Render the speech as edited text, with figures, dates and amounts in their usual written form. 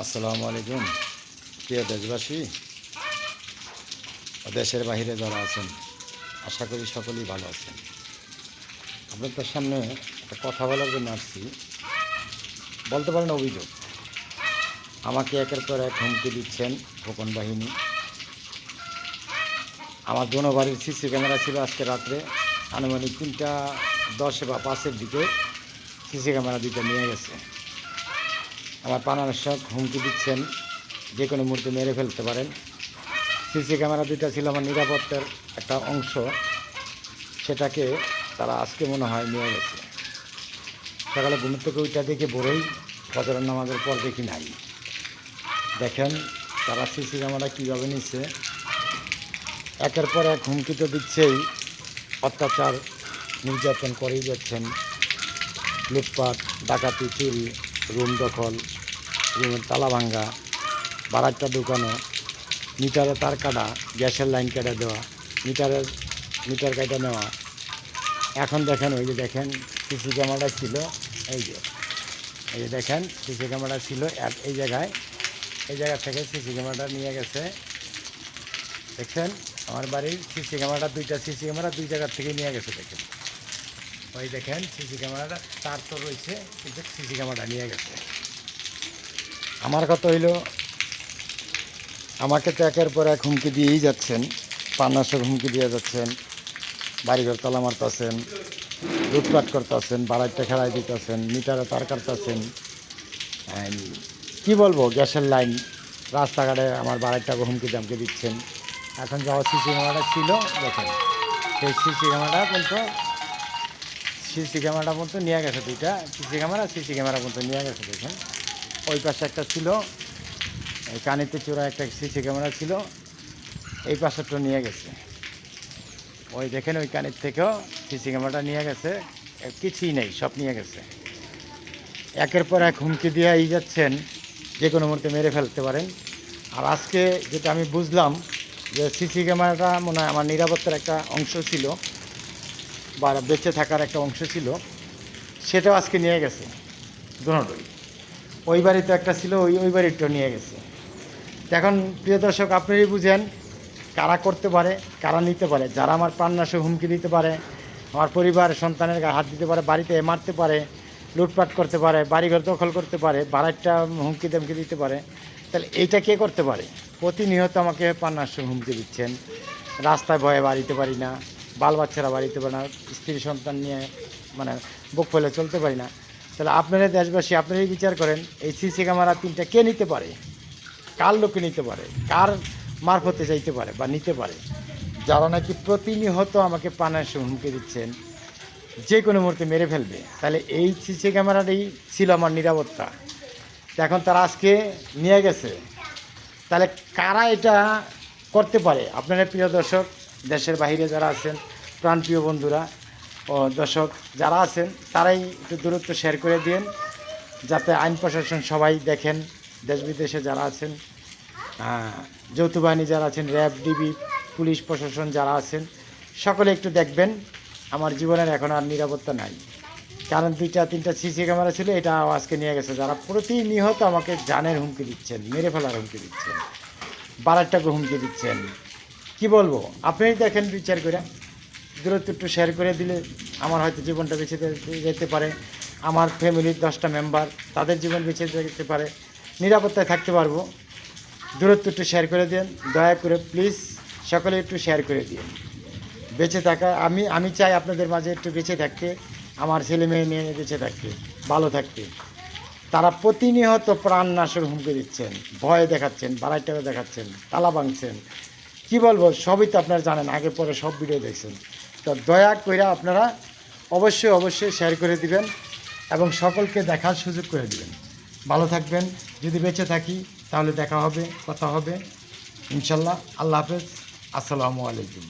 আসসালামু আলাইকুম প্রিয় দেশবাসী ও দেশের বাহিরে যারা আছেন, আশা করি সকলেই ভালো আছেন। আপনাদের সামনে একটা কথা বলার জন্য আসছি, বলতে পারেন অভিযোগ। আমাকে একের পর এক হুমকি দিচ্ছেন গোপন বাহিনী। আমার দোনো বাড়ির সিসি ক্যামেরা ছিল আজকে রাত্রে আনুমানিক 3:10 বা 5-এর দিকে সিসি ক্যামেরা দুইটা নিয়ে গেছে। আমার পানারসক হুমকি দিচ্ছেন, যে কোনো মুহূর্তে মেরে ফেলতে পারেন। সিসি ক্যামেরা দুইটা ছিল আমার নিরাপত্তার একটা অংশ, সেটাকে তারা আজকে মনে হয় নিয়ে গেছে। সকালে ঘুম থেকে ওইটা দেখে ভোরেই ফজরের নামাজের পর দেখি নাই। দেখেন তারা সিসি ক্যামেরা কীভাবে নিচ্ছে। একের পর এক হুমকি তো দিচ্ছেই, অত্যাচার নির্যাতন করেই যাচ্ছেন। লুটপাট, ডাকাতি, চুরি, রুম দখল, রুমের তালা ভাঙ্গা, বারাকটা ঢুকানো, মিটারে তার কাটা, গ্যাসের লাইন কেটে দেওয়া, মিটার কেটে নেওয়া। এখন দেখেন, ওই যে দেখেন সিসি ক্যামেরা ছিল, এই যে দেখেন সিসি ক্যামেরা ছিল এই জায়গা থেকে সিসি ক্যামেরাটা নিয়ে গেছে। দেখছেন আমার বাড়ির সিসি ক্যামেরাটা, দুইটা সিসি ক্যামেরা দুই জায়গার থেকে নিয়ে গেছে। দেখেন ওই দেখেন সিসি ক্যামেরাটা, তার তো রয়েছে কিন্তু সিসি ক্যামেরাটা নিয়ে গেছে। আমার কথা হইল, আমাকে তো একের পর এক হুমকি দিয়েই যাচ্ছেন, পান্নাসের হুমকি দিয়ে যাচ্ছেন, বাড়িঘর তালা মারতেছেন, লুটপাট করতেছেন, বাড়াইতে খেলায় দিতেছেন, মিটারে তার কাটতেছেন। কী বলবো, গ্যাসের লাইন, রাস্তাঘাটে আমার বাড়িটাকে হুমকি দামকে দিচ্ছেন। এখন যাওয়া সিসি ক্যামেরাটা ছিল, দেখেন সেই সিসি ক্যামেরাটা পর্যন্ত নিয়ে গেছে। দুইটা সিসি ক্যামেরা পর্যন্ত নিয়ে গেছে। দেখেন ওই পাশে একটা ছিল, এই কানিতে চূড়া একটা সিসি ক্যামেরা ছিল, এই পাশেরটা নিয়ে গেছে। ওই দেখেন ওই কানের থেকেও সিসি ক্যামেরাটা নিয়ে গেছে, কিছুই নেই, সব নিয়ে গেছে। একের পর এক হুমকি দিয়ে যাচ্ছেন, যে কোনো মুহূর্তে মেরে ফেলতে পারেন। আর আজকে যেটা আমি বুঝলাম, যে সিসি ক্যামেরাটা মনে হয় আমার নিরাপত্তার একটা অংশ ছিল বা বেঁচে থাকার একটা অংশ ছিল, সেটাও আজকে নিয়ে গেছে দুটোই। ওই বাড়িতে একটা ছিল, ওই বাড়িটাও নিয়ে গেছে। এখন প্রিয় দর্শক, আপনারই বুঝেন কারা করতে পারে, কারা নিতে পারে। যারা আমার প্রাণনাশে হুমকি দিতে পারে, আমার পরিবার সন্তানের গায়ে হাত দিতে পারে, বাড়িতে মারতে পারে, লুটপাট করতে পারে, বাড়িঘর দখল করতে পারে, বাড়িটা হুমকি দামকি দিতে পারে, তাহলে এইটা কে করতে পারে? প্রতিনিয়ত আমাকে প্রাণনাশে হুমকি দিচ্ছেন। রাস্তায় ভয়ে বাড়িতে পারি না, বাল বাচ্চারা বাড়িতে পারে না, স্ত্রী সন্তান নিয়ে মানে বুক ফেলে চলতে পারি না। তাহলে আপনারা দেশবাসী, আপনারাই বিচার করেন, এই সিসি ক্যামেরা 3টা কে নিতে পারে? কার লোকে নিতে পারে? কার মারফতে যাইতে পারে বা নিতে পারে? যারা নাকি প্রতিনিয়ত আমাকে প্রাণনাশে হুমকি দিচ্ছেন, যে কোনো মুহূর্তে মেরে ফেলবে। তাহলে এই সিসি ক্যামেরাটাই ছিল আমার নিরাপত্তা। এখন তারা আজকে নিয়ে গেছে। তাহলে কারা এটা করতে পারে? আপনারা প্রিয় দর্শক, দেশের বাইরে যারা আছেন, প্রাণপ্রিয় বন্ধুরা ও দর্শক যারা আছেন, তারাই একটু দূরত্ব শেয়ার করে দিন, যাতে আইন প্রশাসন সবাই দেখেন। দেশ বিদেশে যারা আছেন, যৌথ বাহিনী যারা আছেন, র্যাব, ডিবি, পুলিশ প্রশাসন যারা আছেন, সকলে একটু দেখবেন। আমার জীবনের এখন আর নিরাপত্তা নাই, কারণ 2-3টা সিসি ক্যামেরা ছিল, এটা আজকে নিয়ে গেছে। যারা প্রতিনিয়ত আমাকে জানের হুমকি দিচ্ছেন, মেরে ফেলার হুমকি দিচ্ছেন, বারাকটাকে হুমকি দিচ্ছেন, কি বলবো? আপনিই দেখেন বিচার করে। দূরত্ব একটু শেয়ার করে দিলে আমার হয়তো জীবনটা বেঁচে যেতে পারে, আমার ফ্যামিলির 10টা মেম্বার, তাদের জীবন বেঁচে যেতে পারে, নিরাপত্তায় থাকতে পারবো। দূরত্ব একটু শেয়ার করে দিন, দয়া করে প্লিজ সকলে একটু শেয়ার করে দিন। বেঁচে থাকা, আমি চাই আপনাদের মাঝে একটু বেঁচে থাকতে, আমার ছেলে মেয়ে নিয়ে বেঁচে থাকতে, ভালো থাকতে। তারা প্রতিনিয়ত প্রাণনাশের হুমকি দিচ্ছেন, ভয় দেখাচ্ছেন, বাড়াইটাকে দেখাচ্ছেন, তালা ভাঙছেন, কী বলবো, সবই তো আপনারা জানেন, আগে পরে সব ভিডিও দেখছেন। তো দয়া করে আপনারা অবশ্যই শেয়ার করে দিবেন এবং সকলকে দেখার সুযোগ করে দিবেন। ভালো থাকবেন। যদি বেঁচে থাকি তাহলে দেখা হবে, কথা হবে ইনশাল্লাহ। আল্লাহ হাফেজ, আসসালামু আলাইকুম।